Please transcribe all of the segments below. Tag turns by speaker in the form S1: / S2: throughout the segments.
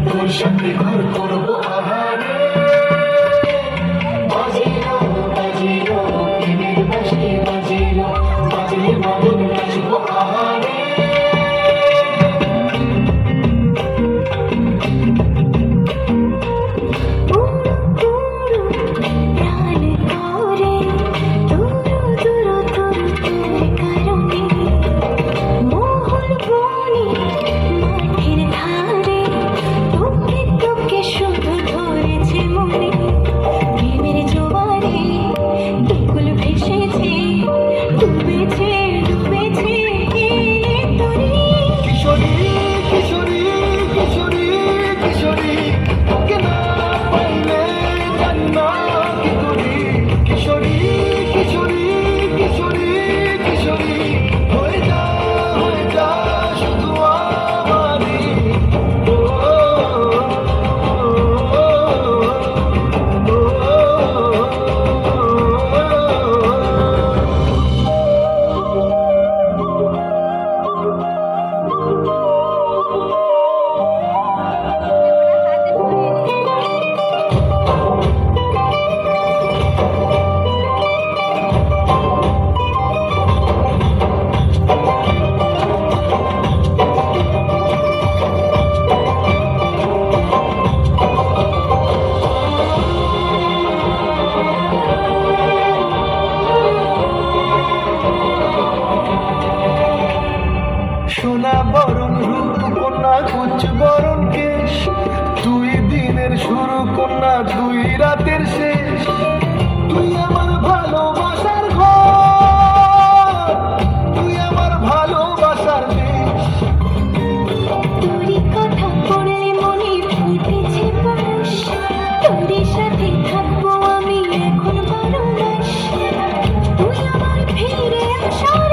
S1: তোর সাথে ঘর করবো আহারে বাজিলো বাজিলো প্রেমের বাঁশি বাজিলো বাজলে মদন নাচবো আহারে
S2: সোনা বরণ রূপ কন্যা কুচ বরণ কেশ দুই দিনের শুরু কন্যা দুই রাতের শেষ তুই আমার ভালোবাসার ঘর তুই আমার ভালোবাসার দেশ
S3: তোরই কথা পড়লে মনে ফুটেছে পরশ তোরই সাথে থাকবো আমি এখন বারো মাস তুই আমার ফিরে আসার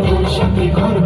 S1: তোর সাথে ঘর